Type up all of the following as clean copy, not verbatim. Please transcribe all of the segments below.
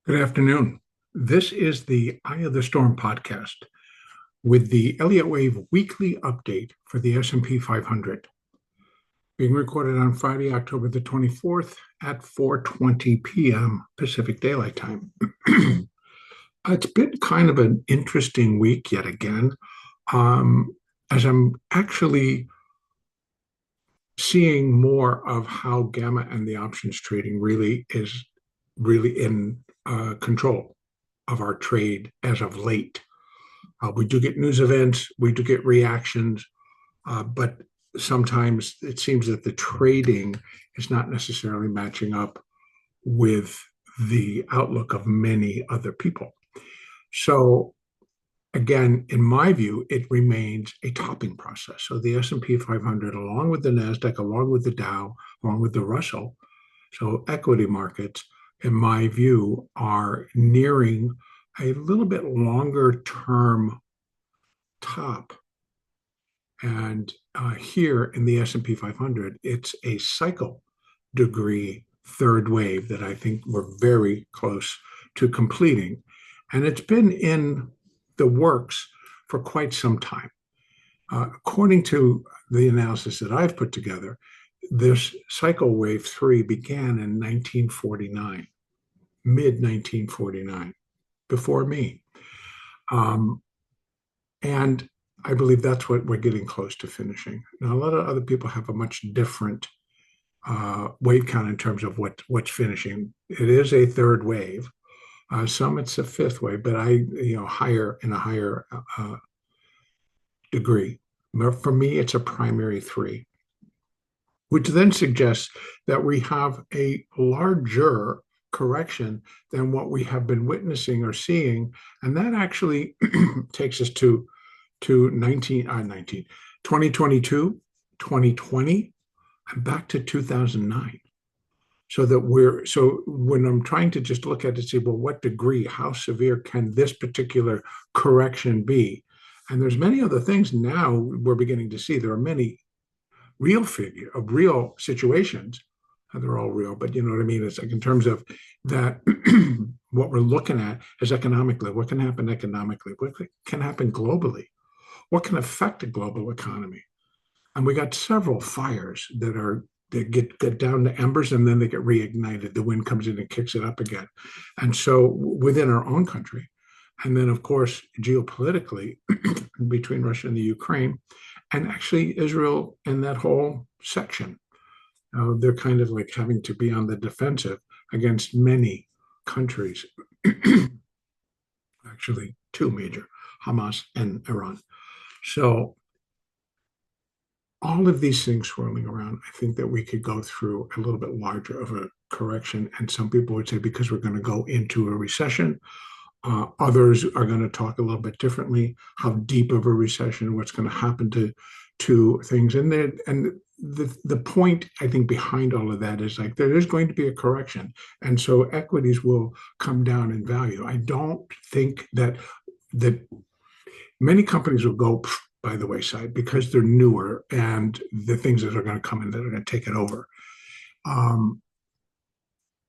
Good afternoon. This is the Eye of the Storm podcast with the Elliott Wave weekly update for the S&P 500, being recorded on Friday, October the 24th at 4:20 p.m. Pacific Daylight Time. It's been kind of an interesting week yet again, as I'm actually seeing more of how gamma and the options trading really is in control of our trade as of late. We do get news events, we do get reactions, but sometimes it seems that the trading is not necessarily matching up with the outlook of many other people. So again, in my view, it remains a topping process. So the S&P 500, along with the NASDAQ, along with the Dow, along with the Russell, so equity markets, in my view, are nearing a little bit longer term top. And here in the S&P 500, it's a cycle degree third wave that I think we're very close to completing. And it's been in the works for quite some time. According to the analysis that I've put together, this cycle wave 3 began in 1949, mid 1949, before me. And I believe that's what we're getting close to finishing. Now, a lot of other people have a much different wave count in terms of what's finishing. It is a third wave. Some it's a fifth wave, but higher in a higher degree. For me, it's a primary 3, which then suggests that we have a larger correction than what we have been witnessing or seeing. And that actually takes us to 2022, 2020, and back to 2009. So when I'm trying to just look at it, say, well, what degree, how severe can this particular correction be? And there's many other things now we're beginning to see. There are many real situations. They're all real, but you know what I mean? It's like in terms of that, what we're looking at is economically, what can happen economically, what can happen globally, what can affect the global economy. And we got several fires that get down to embers and then they get reignited. The wind comes in and kicks it up again. And so within our own country, and then of course, geopolitically between Russia and the Ukraine, and actually Israel and that whole section, they're kind of like having to be on the defensive against many countries, actually two major, Hamas and Iran. So all of these things swirling around, I think that we could go through a little bit larger of a correction. And some people would say because we're going to go into a recession. Others are going to talk a little bit differently, how deep of a recession, what's going to happen to things. And the point, I think, behind all of that is like there is going to be a correction. And so equities will come down in value. I don't think that many companies will go by the wayside because they're newer and the things that are going to come in that are going to take it over.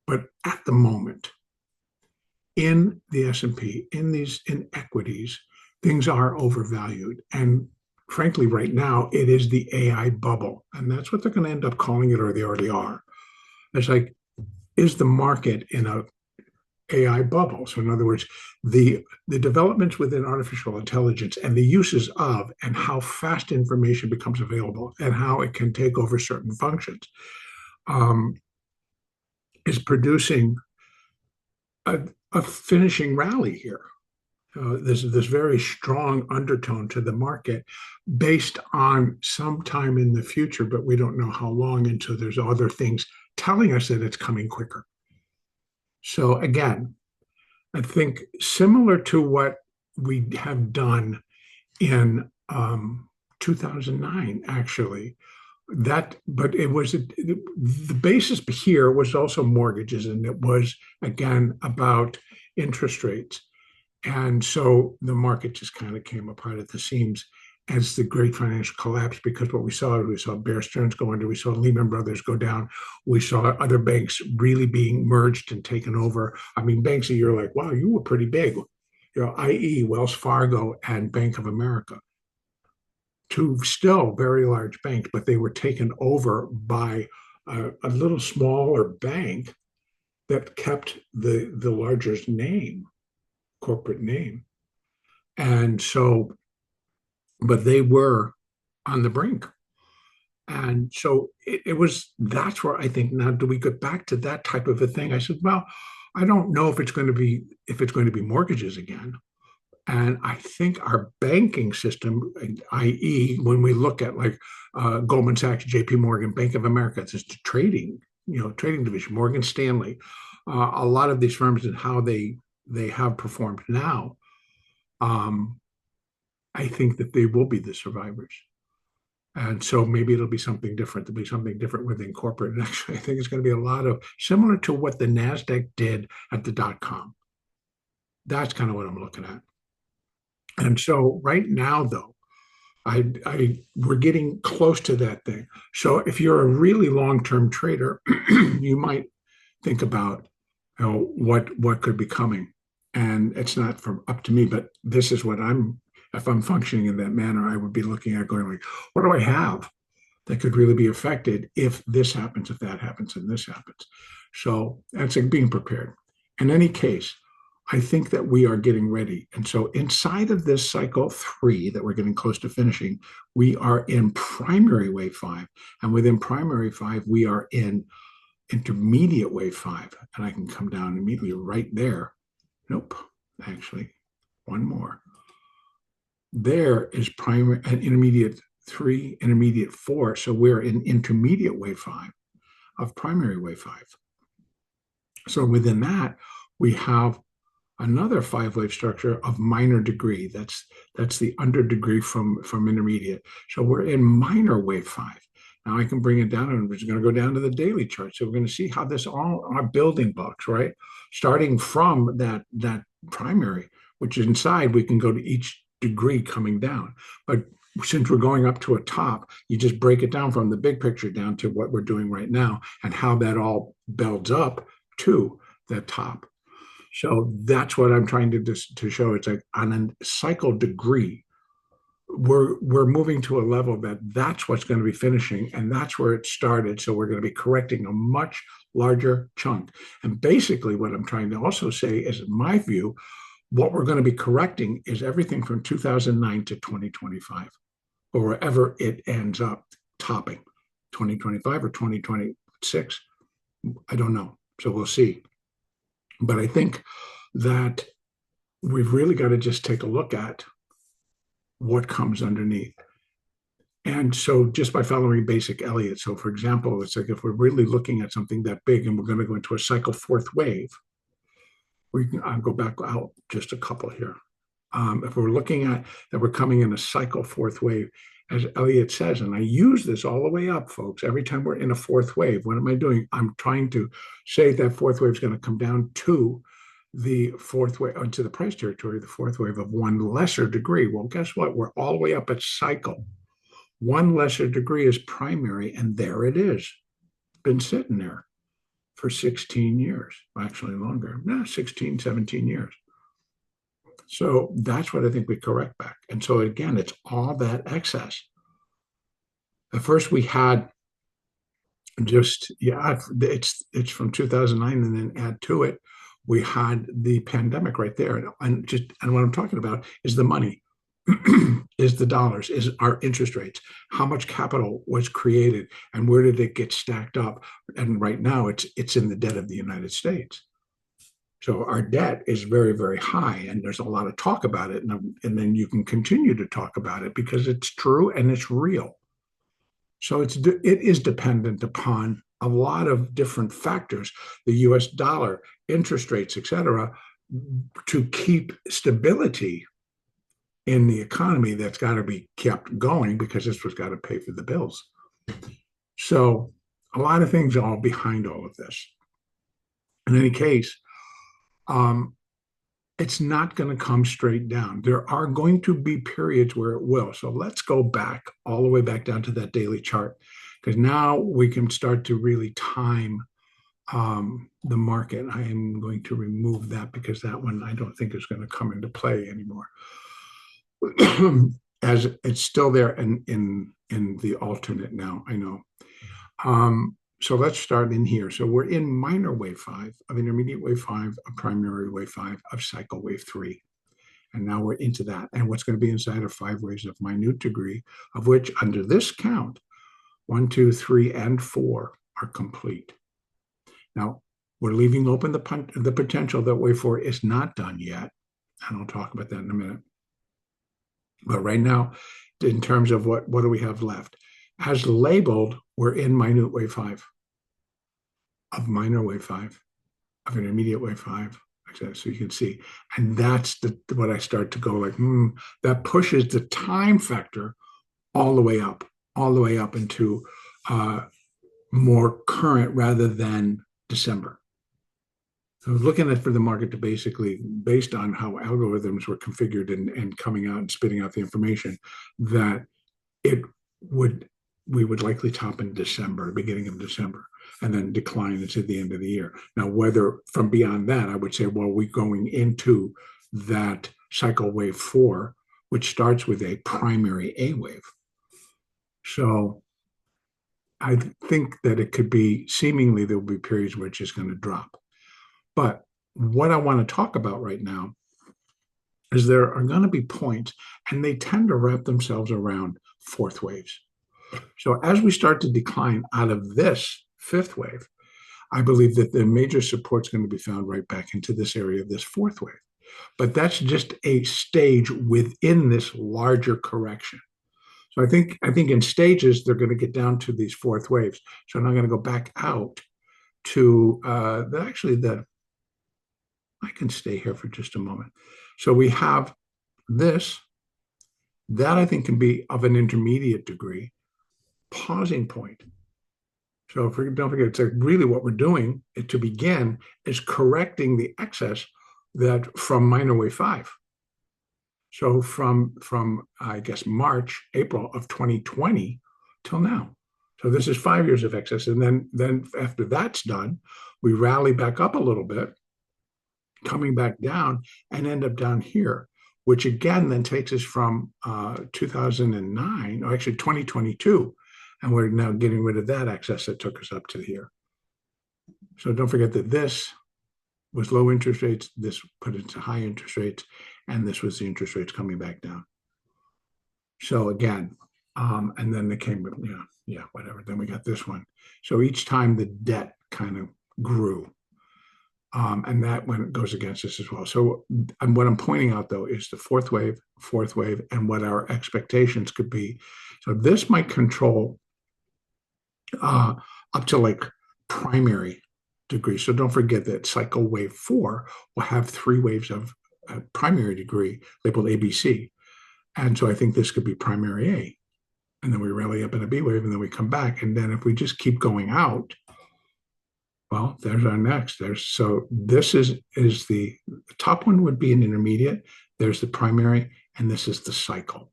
But at the moment, in the S&P, in equities, things are overvalued. And frankly, right now, it is the AI bubble. And that's what they're going to end up calling it, or they already are. It's like, is the market in a AI bubble? So in other words, the developments within artificial intelligence and the uses of and how fast information becomes available and how it can take over certain functions is producing a finishing rally here. There's this very strong undertone to the market based on some time in the future, but we don't know how long until there's other things telling us that it's coming quicker. So again, I think similar to what we have done in 2009, actually, but it was the basis here was also mortgages, and it was again about interest rates, and so the market just kind of came apart at the seams. as the great financial collapse, because what we saw Bear Stearns go under, we saw Lehman Brothers go down, we saw other banks really being merged and taken over. I mean, banks that you're like, wow, you were pretty big, i.e. Wells Fargo and Bank of America, two still very large banks, but they were taken over by a little smaller bank that kept the larger's name, corporate name. And so, but they were on the brink. And so that's where I think, now do we get back to that type of a thing? I said, well, I don't know if it's going to be mortgages again. And I think our banking system, i.e., when we look at like Goldman Sachs, JP Morgan, Bank of America, it's just trading, trading division, Morgan Stanley, a lot of these firms and how they have performed now, I think that they will be the survivors. And so maybe it'll be something different. There'll be something different within corporate. And actually, I think it's going to be a lot of similar to what the NASDAQ did at the .com. That's kind of what I'm looking at. And so right now, though, we're getting close to that thing. So if you're a really long-term trader, you might think about what could be coming. And it's not up to me, but this is what if I'm functioning in that manner, I would be looking at going like, what do I have that could really be affected if this happens, if that happens, and this happens? So that's like being prepared. In any case, I think that we are getting ready. And so inside of this cycle 3 that we're getting close to finishing, we are in primary wave 5. And within primary 5, we are in intermediate wave 5. And I can come down immediately right there. Nope, actually, one more. There is primary and intermediate 3, intermediate 4. So we're in intermediate wave 5 of primary wave 5. So within that, we have another 5-wave structure of minor degree. That's the under degree from intermediate. So we're in minor wave 5. Now I can bring it down, and we're just going to go down to the daily chart. So we're going to see how this all are building blocks, right? Starting from that primary, which is inside, we can go to each degree coming down. But since we're going up to a top, you just break it down from the big picture down to what we're doing right now and how that all builds up to the top. So that's what I'm trying to show. It's like on a cycle degree, we're moving to a level that's what's going to be finishing, and that's where it started. So we're going to be correcting a much larger chunk. And basically what I'm trying to also say is, in my view, what we're going to be correcting is everything from 2009 to 2025, or wherever it ends up topping, 2025 or 2026. I don't know. So we'll see. But I think that we've really got to just take a look at what comes underneath. And so just by following basic Elliott, so for example, it's like if we're really looking at something that big and we're going to go into a cycle 4th wave, I'll go back out just a couple here. If we're looking at that we're coming in a cycle 4th wave, as Elliott says, and I use this all the way up, folks, every time we're in a 4th wave, what am I doing? I'm trying to say that 4th wave is going to come down to the 4th wave, into the price territory, the 4th wave of one lesser degree. Well, guess what? We're all the way up at cycle. One lesser degree is primary, and there it is. Been sitting there for 16 years, actually longer, 16, 17 years. So that's what I think we correct back. And so again, it's all that excess. At first we had just, it's from 2009, and then add to it, we had the pandemic right there. And what I'm talking about is the money, is the dollars, is our interest rates, how much capital was created, and where did it get stacked up? And right now it's in the debt of the United States. So our debt is very, very high, and there's a lot of talk about it. And then you can continue to talk about it because it's true and it's real. So it is dependent upon a lot of different factors, the US dollar, interest rates, et cetera, to keep stability in the economy that's got to be kept going, because this was got to pay for the bills. So a lot of things are behind all of this. In any case, it's not going to come straight down. There are going to be periods where it will. So let's go back all the way back down to that daily chart, because now we can start to really time the market. I am going to remove that because that one I don't think is going to come into play anymore. As it's still there in the alternate now, I know. So let's start in here. So we're in minor wave 5 of intermediate wave 5 of primary wave 5 of cycle wave 3. And now we're into that. And what's going to be inside are 5 waves of minute degree, of which under this count, 1, 2, 3, and 4 are complete. Now, we're leaving open the potential that wave 4 is not done yet. And I'll talk about that in a minute. But right now, in terms of what do we have left? As labeled, we're in minute wave 5 of minor wave 5 of intermediate wave 5. So you can see, and that's what I start to go like, that pushes the time factor all the way up into more current rather than December. So I was looking at for the market to basically, based on how algorithms were configured and coming out and spitting out the information, that we would likely top in December, beginning of December, and then decline into the end of the year. Now, whether from beyond that, I would say, well, we're going into that cycle wave 4, which starts with a primary A wave. So I think that it could be, seemingly there will be periods where it's just going to drop. But what I want to talk about right now is there are going to be points, and they tend to wrap themselves around fourth waves. So as we start to decline out of this fifth wave, I believe that the major support is going to be found right back into this area of this fourth wave. But that's just a stage within this larger correction. So I think in stages, they're going to get down to these fourth waves. So now I'm going to go back out to I can stay here for just a moment. So we have this, that I think can be of an intermediate degree, pausing point. So if we don't forget, it's like really what we're doing to begin is correcting the excess that from minor wave 5. So from I guess March, April of 2020 till now. So this is 5 years of excess. And then after that's done, we rally back up a little bit, coming back down and end up down here, which again then takes us from 2009, or actually 2022. And we're now getting rid of that excess that took us up to here. So don't forget that this was low interest rates, this put it to high interest rates, and this was the interest rates coming back down. So again, and then they came with, whatever. Then we got this one. So each time the debt kind of grew. And that one goes against us as well. So and what I'm pointing out, though, is the fourth wave, and what our expectations could be. So this might control up to like primary degree. So don't forget that cycle wave 4 will have 3 waves of primary degree labeled ABC. And so I think this could be primary A. And then we rally up in a B wave, and then we come back. And then if we just keep going out, well, there's our next. So this is the top one would be an intermediate. There's the primary, and this is the cycle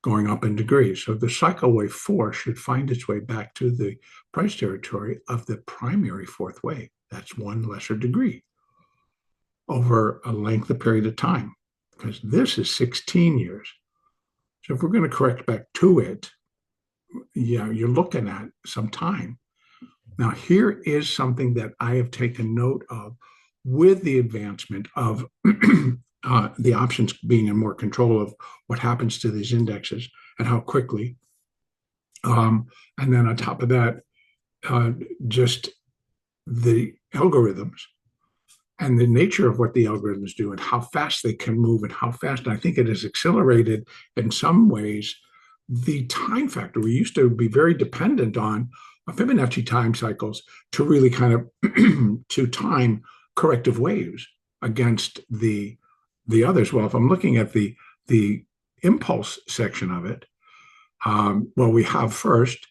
going up in degrees. So the cycle wave 4 should find its way back to the price territory of the primary fourth wave. That's one lesser degree over a length of period of time, because this is 16 years. So if we're going to correct back to it, you're looking at some time. Now, here is something that I have taken note of with the advancement of the options being in more control of what happens to these indexes and how quickly. And then on top of that, just the algorithms and the nature of what the algorithms do and how fast they can move and how fast. I think it has accelerated in some ways the time factor. We used to be very dependent on Fibonacci time cycles to really kind of to time corrective waves against the others. Well, if I'm looking at the impulse section of it, well, we have first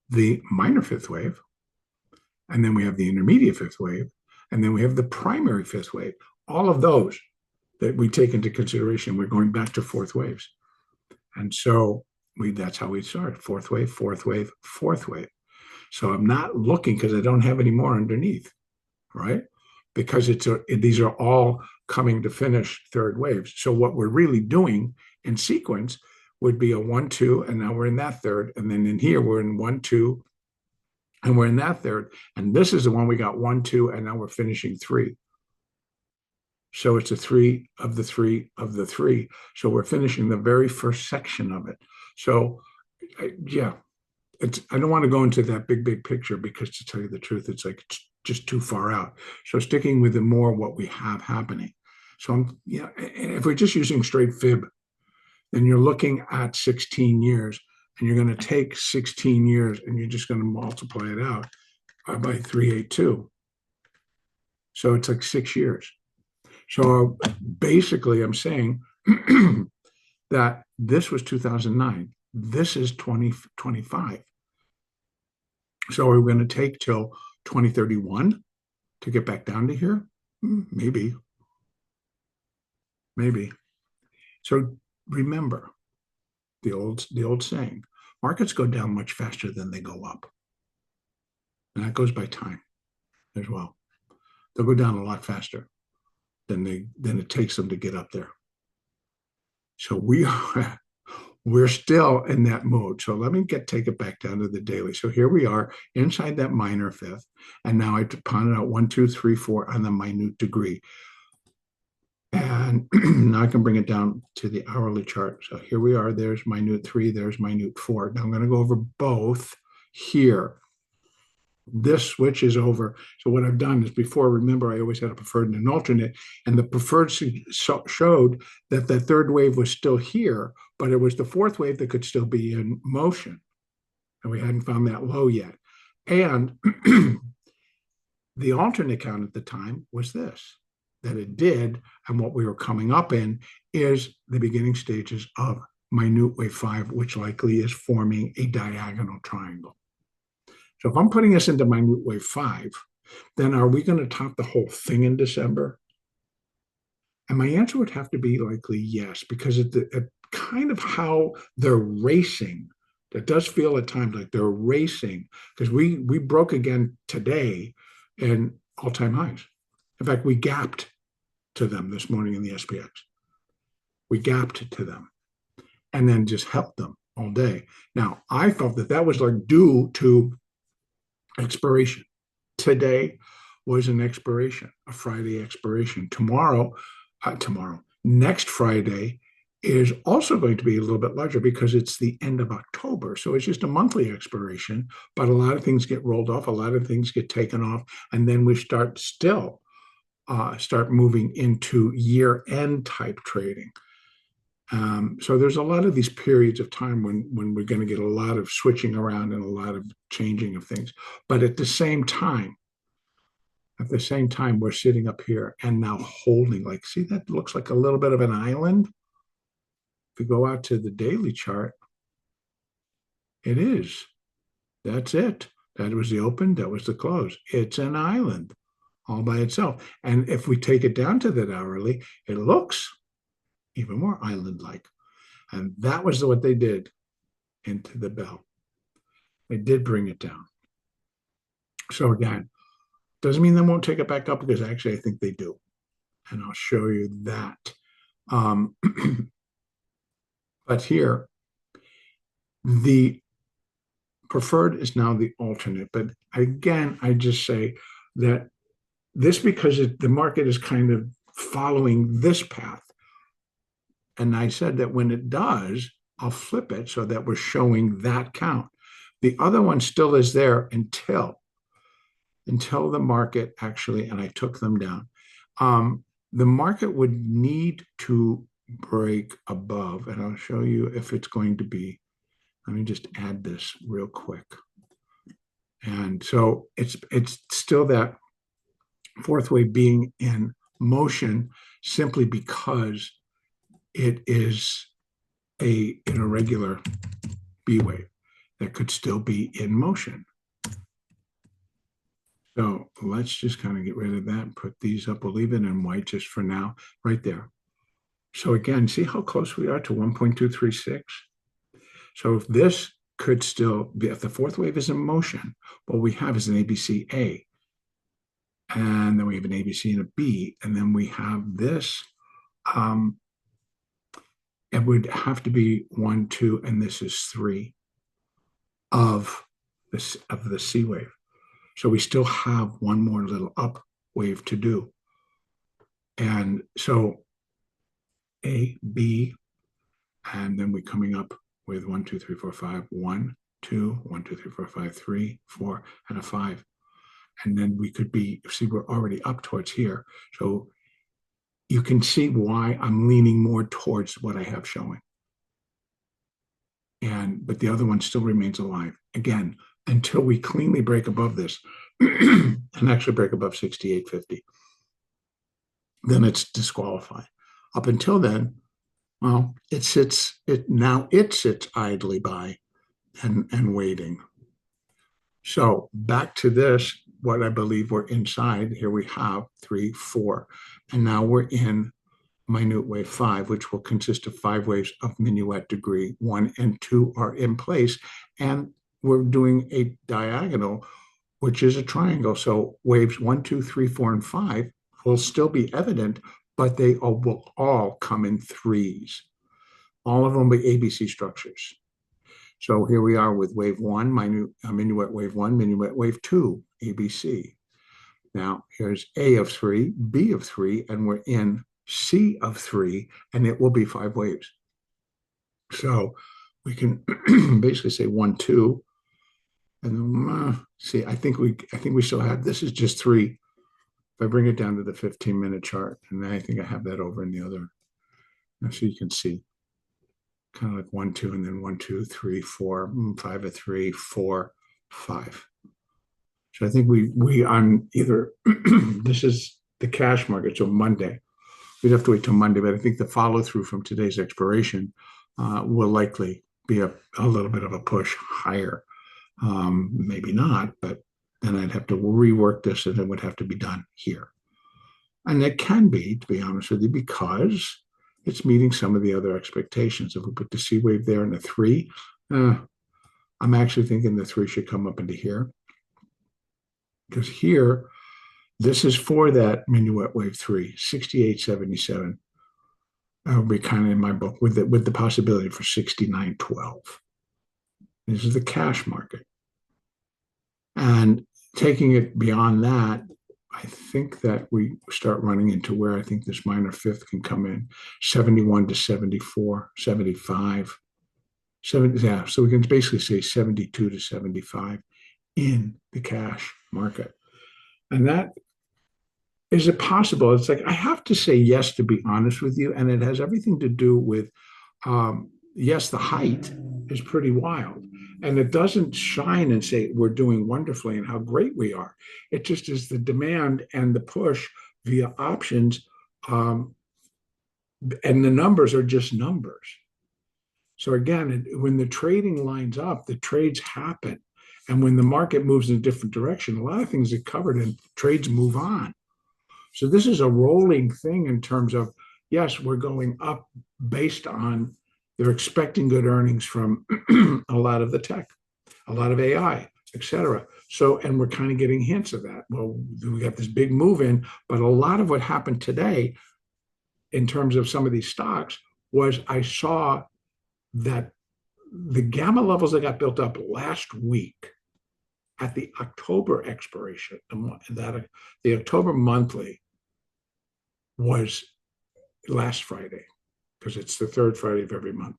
the minor fifth wave, and then we have the intermediate fifth wave, and then we have the primary fifth wave. all of those that we take into consideration, we're going back to fourth waves. And so that's how we start. Fourth wave, fourth wave, fourth wave. So I'm not looking because I don't have any more underneath, right? Because these are all coming to finish third waves. So what we're really doing in sequence would be a 1, 2, and now we're in that third. And then in here, we're in 1, 2, and we're in that third. And this is the one we got 1, 2, and now we're finishing 3. So it's a 3 of the 3 of the 3. So we're finishing the very first section of it. So, yeah, I don't want to go into that big picture because, to tell you the truth, it's like just too far out. So sticking with the more what we have happening. So if we're just using straight fib, then you're looking at 16 years, and you're going to take 16 years and you're just going to multiply it out by 382. So it's like 6 years. So basically, I'm saying that this was 2009. This is 2025. So are we going to take till 2031 to get back down to here? Maybe. So remember the old saying, markets go down much faster than they go up. And that goes by time as well. They'll go down a lot faster than it takes them to get up there. So we're still in that mode. So let me take it back down to the daily. So here we are inside that minor fifth. And now I pounded out 1, 2, 3, 4 on the minute degree. And now I can bring it down to the hourly chart. So here we are. There's minute 3. There's minute 4. Now I'm going to go over both here. This switch is over. So what I've done is, before, remember, I always had a preferred and an alternate, and the preferred showed that the third wave was still here, but it was the fourth wave that could still be in motion. And we hadn't found that low yet. And the alternate count at the time was this, that it did. And what we were coming up in is the beginning stages of minute wave 5, which likely is forming a diagonal triangle. So if I'm putting this into minute wave 5, then are we going to top the whole thing in December? And my answer would have to be likely yes, because it kind of how they're racing. It does feel at times like they're racing, because we broke again today in all-time highs. In fact, we gapped to them this morning in the SPX. We gapped to them and then just held them all day. Now, I felt that was like due to expiration. Today was an expiration, a Friday expiration. Next Friday is also going to be a little bit larger because it's the end of October. So it's just a monthly expiration, but a lot of things get rolled off, a lot of things get taken off, and then we start moving into year-end type trading. So there's a lot of these periods of time when we're going to get a lot of switching around and a lot of changing of things. But at the same time, we're sitting up here and now holding, like, see, that looks like a little bit of an island. If we go out to the daily chart, it is. That's it. That was the open, that was the close. It's an island all by itself. And if we take it down to that hourly, it looks even more island-like. And that was what they did into the bell. They did bring it down. So again, doesn't mean they won't take it back up, because actually I think they do. And I'll show you that. But here, the preferred is now the alternate. But again, I just say that this, because the market is kind of following this path. And I said that when it does, I'll flip it so that we're showing that count. The other one still is there until the market actually, and I took them down. The market would need to break above, and I'll show you if it's going to be. Let me just add this real quick. And so it's still that fourth wave being in motion, simply because it is an irregular B wave that could still be in motion. So let's just kind of get rid of that and put these up. We'll leave it in white just for now, right there. So again, see how close we are to 1.236? So if this could still be, if the fourth wave is in motion, what we have is an ABCA, and then we have an ABC and a B, and then we have this. It would have to be 1, 2, and this is 3 of the C wave. So we still have one more little up wave to do. And so A, B, and then we're coming up with 1, 2, 3, 4, 5, 1, 2, 1, 2, 3, 4, 5, 3, 4, and a 5. And then we could be, see, we're already up towards here. So you can see why I'm leaning more towards what I have showing. But the other one still remains alive. Again, until we cleanly break above this and actually break above 68.50, then it's disqualified. Up until then, well, it sits idly by and waiting. So back to this, what I believe we're inside. Here we have 3, 4, and now we're in minute wave 5, which will consist of 5 waves of minuet degree. 1 and 2 are in place, and we're doing a diagonal, which is a triangle. So waves 1, 2, 3, 4, and 5 will still be evident, but they will all come in threes. All of them will be ABC structures. So here we are with wave 1, minuet wave 1, minuet wave 2, ABC. Now here's A of 3, B of 3, and we're in C of 3, and it will be 5 waves. So we can basically say 1, 2, and then see. I think we still have. This is just 3. If I bring it down to the 15-minute chart, and then I think I have that over in the other. So you can see, kind of like 1, 2, and then 1, 2, 3, 4, 5 of 3, 4, 5. So I think we on either this is the cash market, so Monday. We'd have to wait till Monday, but I think the follow through from today's expiration will likely be a little bit of a push higher. Maybe not, but then I'd have to rework this, and it would have to be done here. And it can be, to be honest with you, because it's meeting some of the other expectations. If we put the C wave there and the 3, I'm actually thinking the 3 should come up into here. Because here, this is for that minuet wave 3, 68.77. That'll be kind of in my book with the possibility for 69.12. This is the cash market. And taking it beyond that, I think that we start running into where I think this minor fifth can come in, 71 to 74, 75, 70, yeah. So we can basically say 72 to 75 in the cash market. And that is it possible? It's like I have to say yes, to be honest with you. And it has everything to do with, yes, the height is pretty wild. And it doesn't shine and say we're doing wonderfully and how great we are. It just is the demand and the push via options. And the numbers are just numbers. So again, when the trading lines up, the trades happen. And when the market moves in a different direction, a lot of things get covered and trades move on. So this is a rolling thing in terms of, yes, we're going up based on they're expecting good earnings from a lot of the tech, a lot of AI, et cetera. So, and we're kind of getting hints of that. Well, we got this big move in, but a lot of what happened today in terms of some of these stocks was I saw that the gamma levels that got built up last week at the October expiration, that the October monthly was last Friday, because it's the third Friday of every month.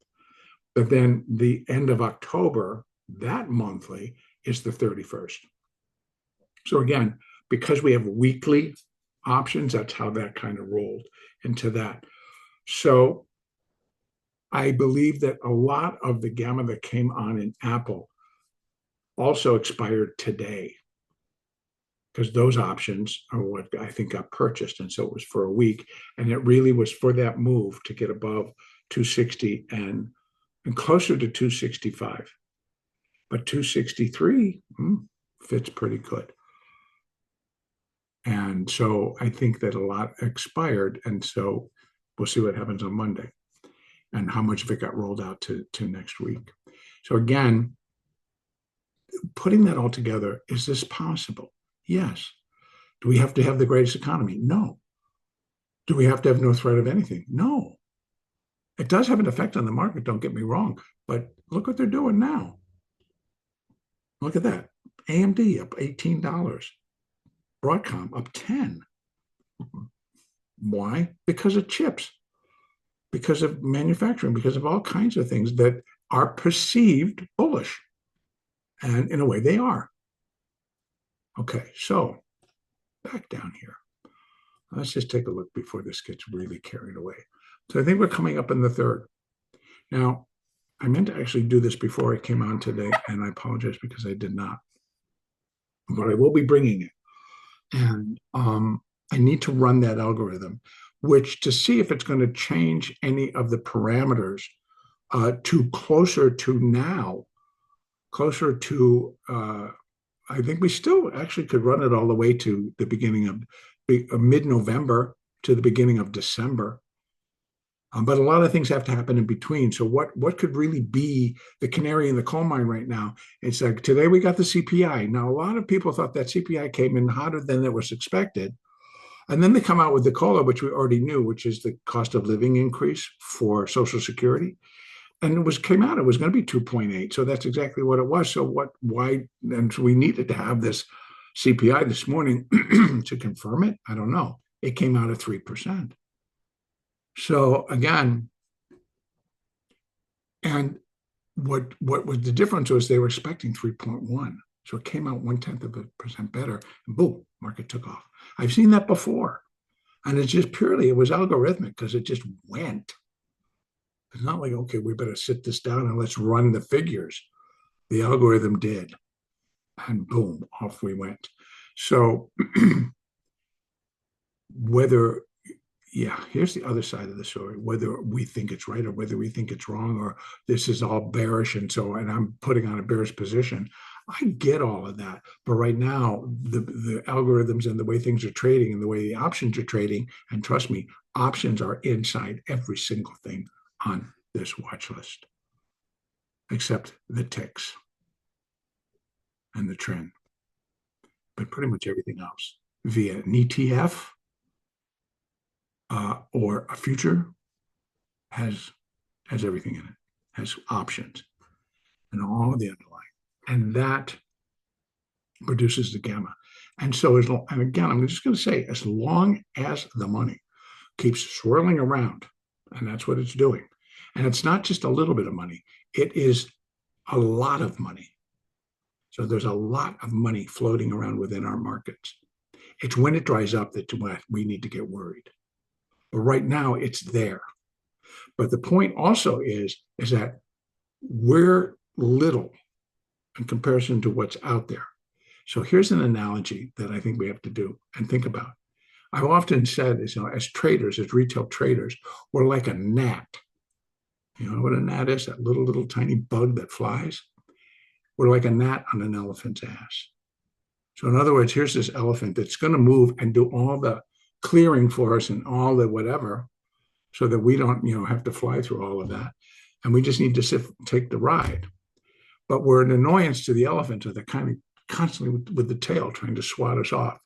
But then the end of October, that monthly is the 31st. So again, because we have weekly options, that's how that kind of rolled into that. So I believe that a lot of the gamma that came on in Apple also expired today, because those options are what I think got purchased. And so it was for a week. And it really was for that move to get above 260 and closer to 265. But 263 fits pretty good. And so I think that a lot expired. And so we'll see what happens on Monday and how much of it got rolled out to next week. So again, putting that all together, is this possible? Yes. Do we have to have the greatest economy? No. Do we have to have no threat of anything? No. It does have an effect on the market, don't get me wrong, but look what they're doing now. Look at that. AMD up $18. Broadcom up 10. Why? Because of chips, because of manufacturing, because of all kinds of things that are perceived bullish. And in a way, they are. Okay, so back down here. Let's just take a look before this gets really carried away. So I think we're coming up in the third. Now, I meant to actually do this before I came on today, and I apologize because I did not. But I will be bringing it. And I need to run that algorithm, which to see if it's going to change any of the parameters to closer to now, closer to, I think we still actually could run it all the way to the beginning of mid-November to the beginning of December. But a lot of things have to happen in between. So what could really be the canary in the coal mine right now? It's like today we got the CPI. Now, a lot of people thought that CPI came in hotter than it was expected. And then they come out with the COLA, which we already knew, which is the cost of living increase for Social Security. And it came out, it was going to be 2.8. So that's exactly what it was. So why? And so we needed to have this CPI this morning to confirm it. I don't know. It came out at 3%. So again, and what was the difference was they were expecting 3.1. So it came out 0.1% better, and boom, market took off. I've seen that before. And it's just purely, it was algorithmic because it just went. It's not like, okay, we better sit this down and let's run the figures. The algorithm did. And boom, off we went. So whether, yeah, here's the other side of the story, whether we think it's right or whether we think it's wrong or this is all bearish and I'm putting on a bearish position. I get all of that. But right now, the algorithms and the way things are trading and the way the options are trading, and trust me, options are inside every single thing on this watch list, except the ticks and the trend. But pretty much everything else via an ETF or a future has everything in it, has options and all of the underlying. And that produces the gamma. And so, and again, I'm just going to say, as long as the money keeps swirling around, and that's what it's doing, and it's not just a little bit of money, it is a lot of money. So there's a lot of money floating around within our markets. It's when it dries up that we need to get worried. But right now, it's there. But the point also is that we're little in comparison to what's out there. So here's an analogy that I think we have to do and think about. I've often said, as traders, as retail traders, we're like a gnat. You know what a gnat is? That little tiny bug that flies. We're like a gnat on an elephant's ass. So in other words, here's this elephant that's going to move and do all the clearing for us and all the whatever, so that we don't, have to fly through all of that. And we just need to take the ride. But we're an annoyance to the elephant, so they're kind of constantly with the tail trying to swat us off.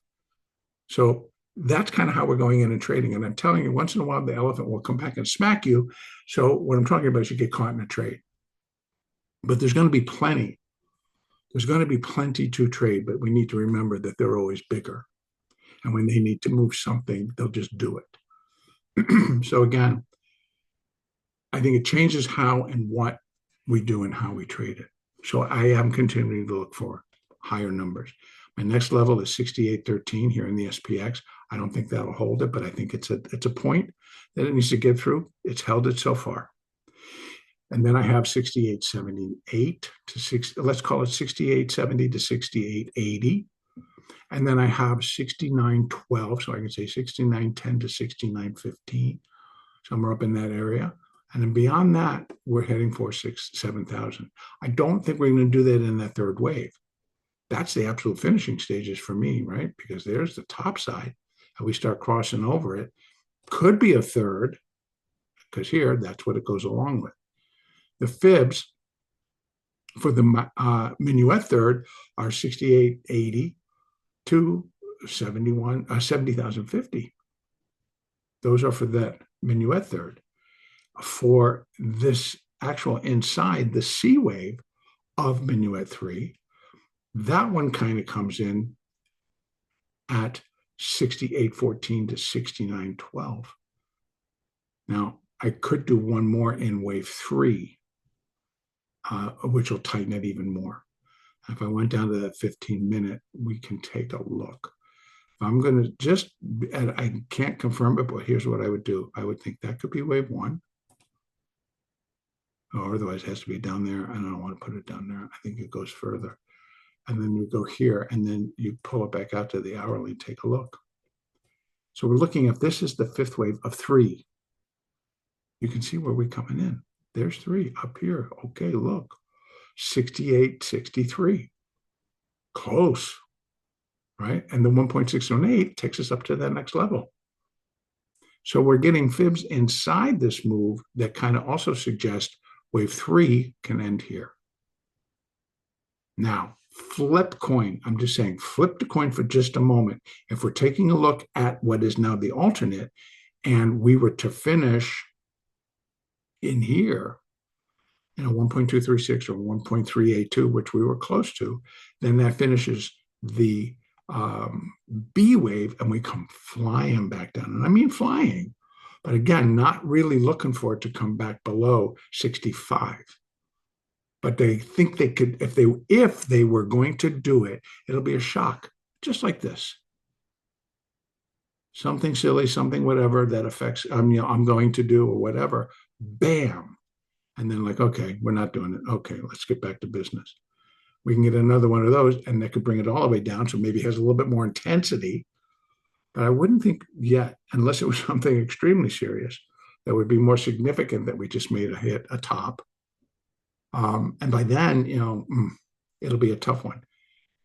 So that's kind of how we're going in and trading. And I'm telling you, once in a while, the elephant will come back and smack you. So what I'm talking about is you get caught in a trade. But there's going to be plenty. There's going to be plenty to trade, but we need to remember that they're always bigger. And when they need to move something, they'll just do it. So again, I think it changes how and what we do and how we trade it. So I am continuing to look for higher numbers. My next level is 68.13 here in the SPX. I don't think that'll hold it, but I think it's a point that it needs to get through. It's held it so far. And then I have 68.78 to 6, let's call it 68.70 to 68.80. And then I have 69.12, so I can say 69.10 to 69.15, somewhere up in that area. And then beyond that, we're heading for 7,000. I don't think we're going to do that in that third wave. that's the absolute finishing stages for me, right? Because there's the top side, and we start crossing over it. Could be a third, because here, that's what it goes along with. The fibs for the minuet third are 68.80 to 70,050. Those are for that minuet third. For this actual inside, the C wave of minuet 3, that one kind of comes in at 68.14 to 69.12. Now, I could do one more in wave 3, which will tighten it even more. If I went down to that 15-minute, we can take a look. I'm going to just, and I can't confirm it, but here's what I would do. I would think that could be wave 1. Or otherwise it has to be down there, and I don't want to put it down there. I think it goes further. And then you go here, and then you pull it back out to the hourly, take a look. So we're looking at, this is the 5th wave of 3. You can see where we're coming in. There's 3 up here. Okay, look. 68.63. Close, right? And the 1.618 takes us up to that next level. So we're getting fibs inside this move that kind of also suggest wave 3 can end here. Now, flip coin. I'm just saying, flip the coin for just a moment. If we're taking a look at what is now the alternate, and we were to finish in here, 1.236 or 1.382, which we were close to, then that finishes the B wave, and we come flying back down. And I mean flying, but again, not really looking for it to come back below 65. But they think they could, if they were going to do it, it'll be a shock, just like this. Something silly, something whatever that affects, I'm going to do or whatever, bam. And then like, okay, we're not doing it. Okay, let's get back to business. We can get another one of those, and that could bring it all the way down. So maybe it has a little bit more intensity. But I wouldn't think yet, unless it was something extremely serious, that would be more significant that we just made a hit, a top. And by then, it'll be a tough one.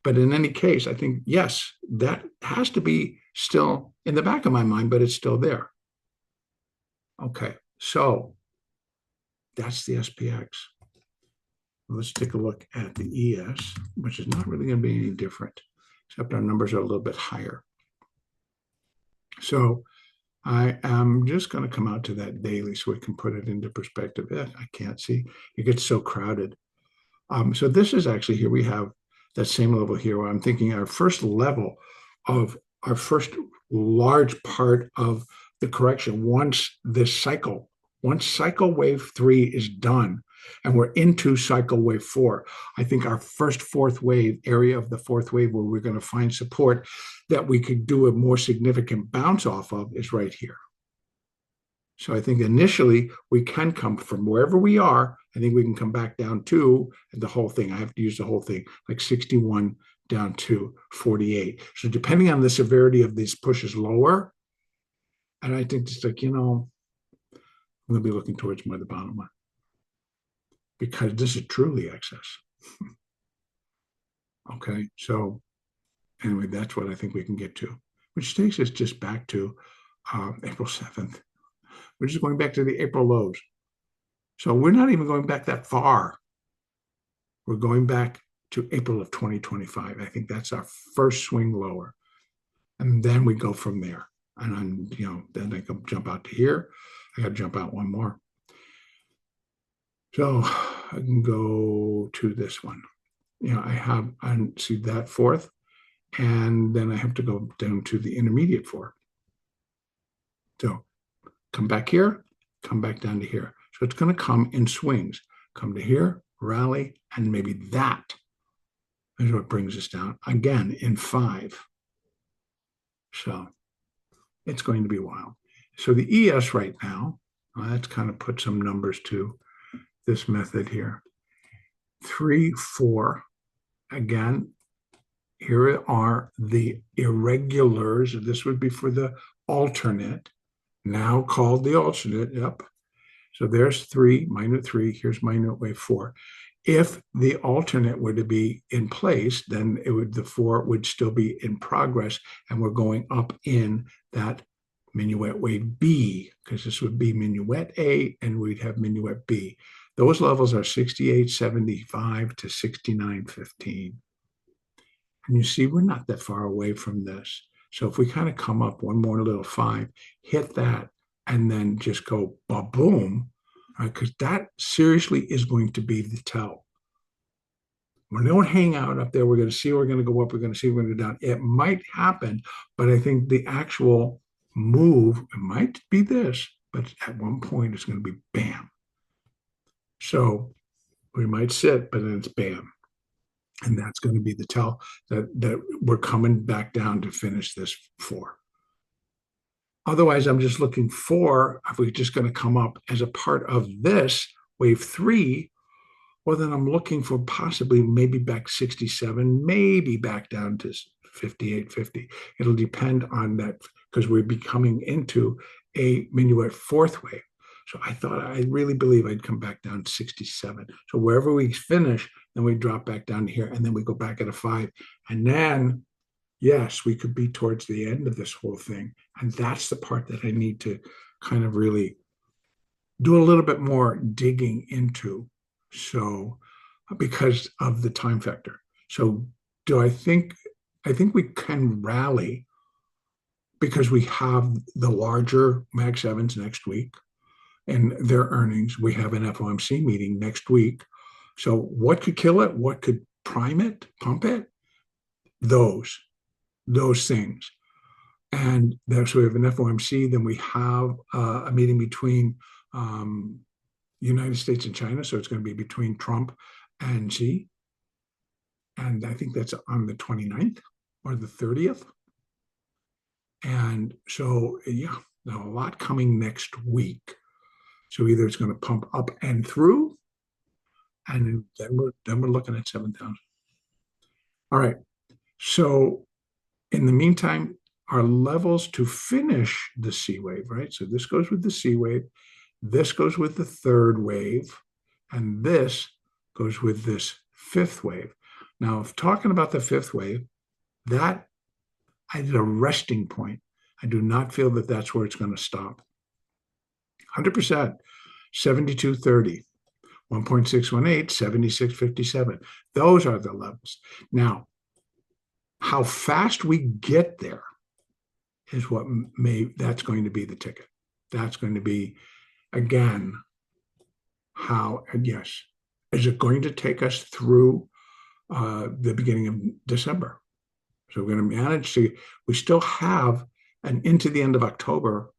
But in any case, I think, yes, that has to be still in the back of my mind, but it's still there. Okay, so that's the SPX. Let's take a look at the ES, which is not really going to be any different, except our numbers are a little bit higher. So I am just going to come out to that daily so we can put it into perspective. I can't see. It gets so crowded. So this is actually, here we have that same level here where I'm thinking our first level of our first large part of the correction, once cycle wave 3 is done and we're into cycle wave 4, I think our first fourth wave, area of the fourth wave where we're going to find support that we could do a more significant bounce off of is right here. So I think initially we can come from wherever we are. I think we can come back down to the whole thing. I have to use the whole thing, like 61 down to 48. So depending on the severity of these pushes lower, and I think it's like, I'm going to be looking towards more the bottom one, because this is truly excess. Okay, so anyway, that's what I think we can get to, which takes us just back to April 7th. We're just going back to the April lows. So we're not even going back that far. We're going back to April of 2025. I think that's our first swing lower. And then we go from there. And then I can jump out to here. I got to jump out one more. So I can go to this one. I see that fourth. And then I have to go down to the intermediate four. So come back here, come back down to here. So it's going to come in swings. Come to here, rally, and maybe that is what brings us down again in 5. So it's going to be wild. So the ES right now, let's kind of put some numbers to this method here. 3, 4. Again, here are the irregulars. This would be for the alternate, now called the alternate. Yep. So there's 3, minute 3. Here's minute wave 4. If the alternate were to be in place, then the 4 would still be in progress, and we're going up in that minuet wave B, because this would be minuet A and we'd have minuet B. Those levels are 68.75 to 69.15. And you see, we're not that far away from this. So if we kind of come up one more little 5, hit that, and then just go ba-boom, because that seriously is going to be the tell. We don't hang out up there. We're going to see we're going to go up. We're going to see we're going to go down. It might happen, but I think the actual move, it might be this, but at one point it's going to be bam. So we might sit, but then it's bam. And that's going to be the tell that we're coming back down to finish this 4. Otherwise, I'm just looking for, if we're just going to come up as a part of this wave 3, well, then I'm looking for possibly maybe back 67, maybe back down to 58.50. It'll depend on that, because we'll be coming into a minuet 4th wave. So I really believe I'd come back down to 67. So wherever we finish, then we drop back down here, and then we go back at a 5. And then, yes, we could be towards the end of this whole thing. And that's the part that I need to kind of really do a little bit more digging into. So, because of the time factor. So I think we can rally because we have the larger Mag 7s next week and their earnings. We have an FOMC meeting next week. So what could kill it? What could prime it, pump it? Those things. And so we have an FOMC. Then we have a meeting between United States and China. So it's going to be between Trump and Xi. And I think that's on the 29th or the 30th. And so, yeah, there's a lot coming next week. So either it's going to pump up and through, and then we're looking at 7,000. All right. So in the meantime, our levels to finish the C wave, right? So this goes with the C wave. This goes with the 3rd wave, and this goes with this 5th wave. Now, if talking about the 5th wave, that is a resting point. I do not feel that that's where it's going to stop. 100%, 72.30, 1.618, 76.57. Those are the levels. Now, how fast we get there is that's going to be the ticket. That's going to be, again, is it going to take us through the beginning of December? So we're going to manage to, we still have into the end of October,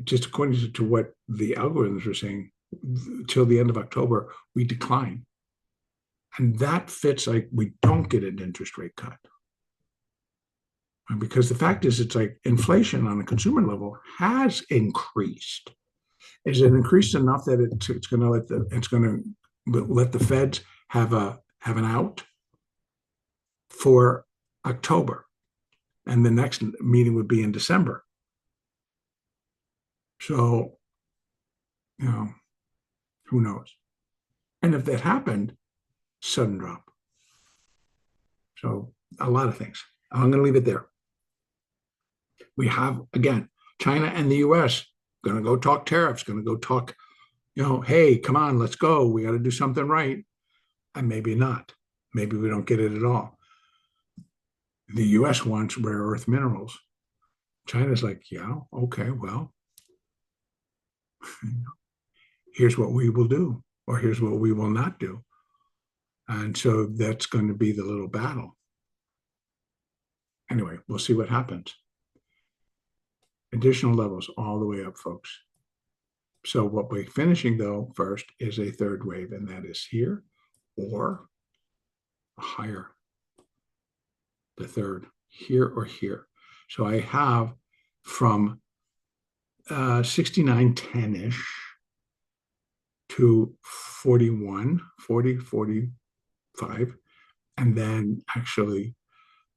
just according to what the algorithms are saying, till the end of October, we decline. And that fits like we don't get an interest rate cut. Because the fact is, it's like inflation on a consumer level has increased. Is it increased enough that it's going to let the Feds have an out for October, and the next meeting would be in December? So, who knows? And if that happened, sudden drop. So a lot of things. I'm going to leave it there. We have, again, China and the U.S. going to go talk tariffs, going to go talk, hey, come on, let's go. We got to do something right. And maybe not. Maybe we don't get it at all. The U.S. wants rare earth minerals. China's like, yeah, okay, well, here's what we will do, or here's what we will not do. And so that's going to be the little battle. Anyway, we'll see what happens. Additional levels all the way up, folks. So what we're finishing, though, first is a 3rd wave, and that is here or higher. The 3rd, here or here. So I have from 69.10-ish to 41, 40, 45, and then actually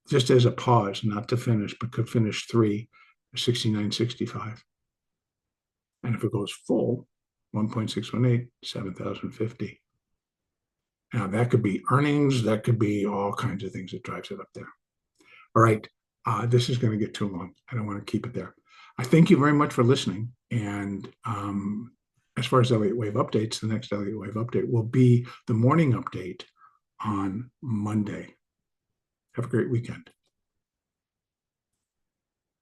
just as a pause, not to finish, but could finish 3, 69.65. And if it goes full, 1.618, 7,050. Now that could be earnings, that could be all kinds of things that drives it up there. All right, this is going to get too long. I don't want to keep it there. I thank you very much for listening. And as far as Elliott Wave updates, the next Elliott Wave update will be the morning update on Monday. Have a great weekend.